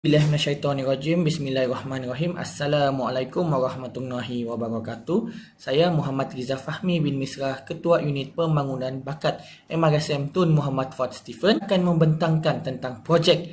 Bismillahirrahmanirrahim. Assalamualaikum warahmatullahi wabarakatuh. Saya Muhammad Riza Fahmi bin Misrah, Ketua Unit Pembangunan Bakat MRSM Tun Muhammad Fad Stephen akan membentangkan tentang projek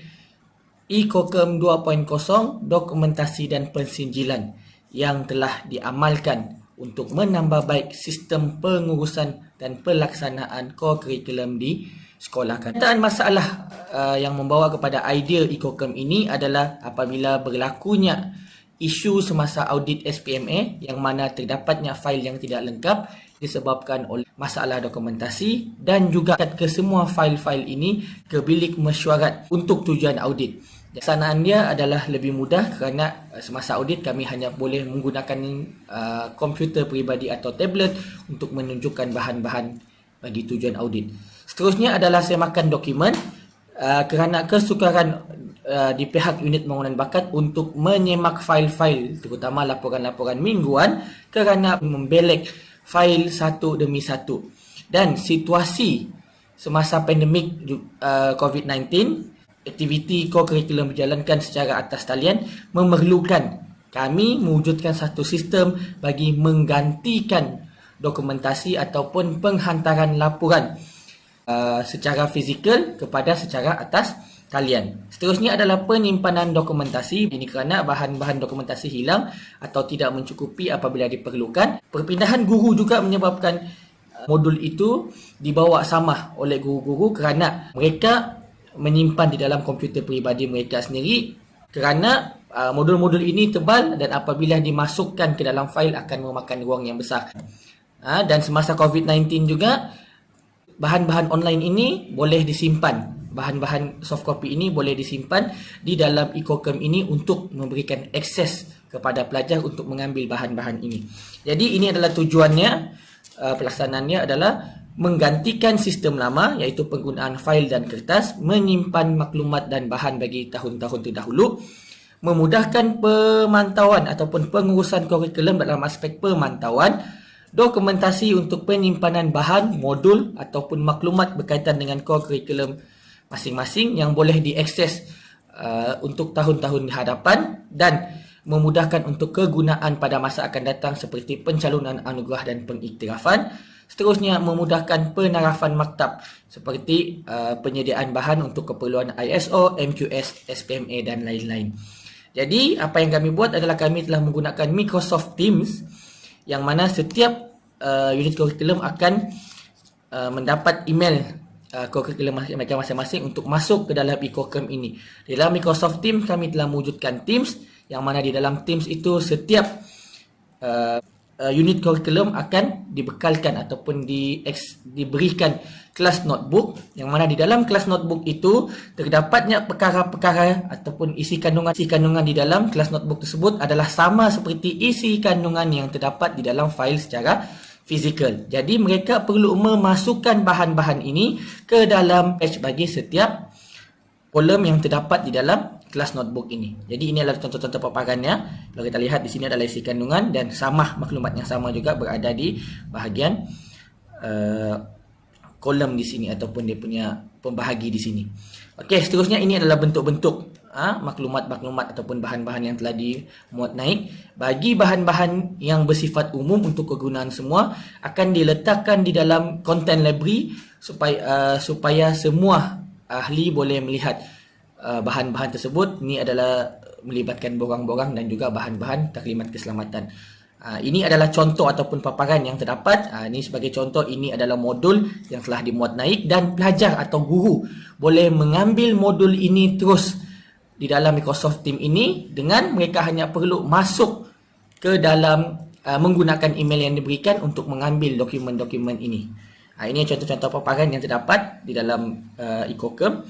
e-Kokem 2.0 dokumentasi dan pensinjilan yang telah diamalkan untuk menambah baik sistem pengurusan dan pelaksanaan kurikulum di sekolah. Kenyataan masalah yang membawa kepada idea e-Kokem ini adalah apabila berlakunya isu semasa audit SPMA yang mana terdapatnya fail yang tidak lengkap disebabkan oleh masalah dokumentasi dan juga ke semua fail-fail ini ke bilik mesyuarat untuk tujuan audit. Pelaksanaan dia adalah lebih mudah kerana semasa audit kami hanya boleh menggunakan komputer peribadi atau tablet untuk menunjukkan bahan-bahan bagi tujuan audit. Seterusnya adalah semakan dokumen kerana kesukaran di pihak unit pembangunan bakat untuk menyemak fail-fail terutama laporan-laporan mingguan kerana membelek fail satu demi satu. Dan situasi semasa pandemik COVID-19, aktiviti kurikulum dijalankan secara atas talian memerlukan kami mewujudkan satu sistem bagi menggantikan dokumentasi ataupun penghantaran laporan secara fizikal kepada secara atas talian. Seterusnya adalah penyimpanan dokumentasi. Ini kerana bahan-bahan dokumentasi hilang atau tidak mencukupi apabila diperlukan. Perpindahan guru juga menyebabkan modul itu dibawa sama oleh guru-guru kerana mereka menyimpan di dalam komputer peribadi mereka sendiri kerana modul-modul ini tebal dan apabila dimasukkan ke dalam fail akan memakan ruang yang besar. Dan semasa COVID-19 juga bahan-bahan online ini boleh disimpan. Bahan-bahan soft copy ini boleh disimpan di dalam e-Kokem ini untuk memberikan akses kepada pelajar untuk mengambil bahan-bahan ini. Jadi ini adalah tujuannya, pelaksanaannya adalah menggantikan sistem lama iaitu penggunaan fail dan kertas, menyimpan maklumat dan bahan bagi tahun-tahun terdahulu, memudahkan pemantauan ataupun pengurusan kurikulum dalam aspek pemantauan, dokumentasi untuk penyimpanan bahan, modul ataupun maklumat berkaitan dengan kurikulum masing-masing yang boleh diakses untuk tahun-tahun hadapan dan memudahkan untuk kegunaan pada masa akan datang seperti pencalonan anugerah dan pengiktirafan. Seterusnya memudahkan penarafan maktab seperti penyediaan bahan untuk keperluan ISO, MQS, SPMA dan lain-lain. Jadi apa yang kami buat adalah kami telah menggunakan Microsoft Teams yang mana setiap unit kurikulum akan mendapat email kurikulum mereka masing-masing untuk masuk ke dalam e-Kokem ini. Di dalam Microsoft Teams kami telah mewujudkan Teams yang mana di dalam Teams itu setiap unit kurikulum akan dibekalkan ataupun diberikan kelas notebook yang mana di dalam kelas notebook itu terdapatnya perkara-perkara ataupun isi kandungan di dalam kelas notebook tersebut adalah sama seperti isi kandungan yang terdapat di dalam fail secara fizikal. Jadi mereka perlu memasukkan bahan-bahan ini ke dalam batch bagi setiap kolom yang terdapat di dalam kelas notebook ini. Jadi ini adalah contoh-contoh paparannya. Kalau kita lihat di sini adalah isi kandungan dan sama maklumat yang sama juga berada di bahagian kolom di sini ataupun dia punya pembahagi di sini. Okey, seterusnya ini adalah bentuk-bentuk maklumat-maklumat ataupun bahan-bahan yang telah dimuat naik. Bagi bahan-bahan yang bersifat umum untuk kegunaan semua akan diletakkan di dalam content library supaya semua ahli boleh melihat bahan-bahan tersebut. Ini adalah melibatkan borang-borang dan juga bahan-bahan taklimat keselamatan. Ini adalah contoh ataupun paparan yang terdapat. Ini sebagai contoh, ini adalah modul yang telah dimuat naik dan pelajar atau guru boleh mengambil modul ini terus di dalam Microsoft Teams ini dengan mereka hanya perlu masuk ke dalam menggunakan email yang diberikan untuk mengambil dokumen-dokumen ini. Ini contoh-contoh paparan yang terdapat di dalam e-Kokem.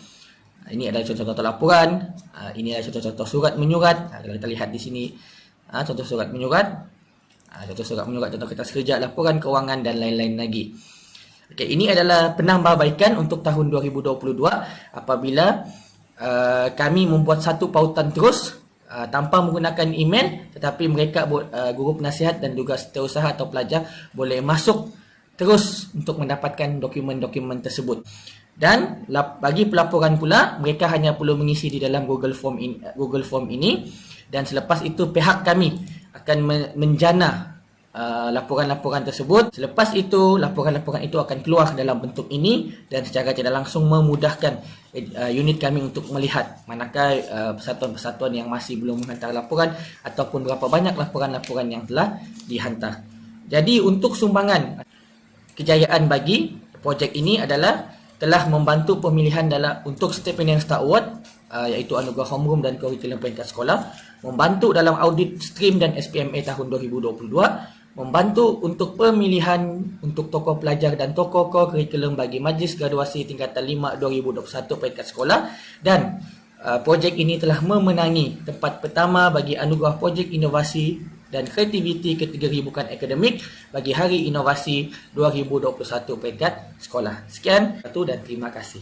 Ini adalah contoh-contoh laporan. Ini adalah contoh-contoh surat menyurat. Kalau kita lihat di sini, contoh surat menyurat. Contoh kertas kerja, laporan kewangan dan lain-lain lagi. Okey, ini adalah penambahbaikan untuk tahun 2022 apabila kami membuat satu pautan terus tanpa menggunakan email, tetapi mereka guru penasihat dan juga setiausaha atau pelajar boleh masuk terus untuk mendapatkan dokumen-dokumen tersebut. Dan bagi pelaporan pula, mereka hanya perlu mengisi di dalam Google Form ini, dan selepas itu pihak kami akan menjana laporan-laporan tersebut. Selepas itu, laporan-laporan itu akan keluar dalam bentuk ini dan secara tidak langsung memudahkan unit kami untuk melihat manakah persatuan-persatuan yang masih belum menghantar laporan ataupun berapa banyak laporan-laporan yang telah dihantar. Jadi untuk sumbangan kejayaan bagi projek ini adalah telah membantu pemilihan untuk Stephen Star Award, iaitu anugerah homeroom dan kurikulum peringkat sekolah, membantu dalam audit STREAM dan SPMA tahun 2022, membantu untuk pemilihan untuk tokoh pelajar dan tokoh kurikulum bagi Majlis Graduasi Tingkatan 5 2021 peringkat sekolah, dan projek ini telah memenangi tempat pertama bagi anugerah projek inovasi dan kreativiti kategori bukan akademik bagi Hari Inovasi 2021 peringkat sekolah. Sekian dan terima kasih.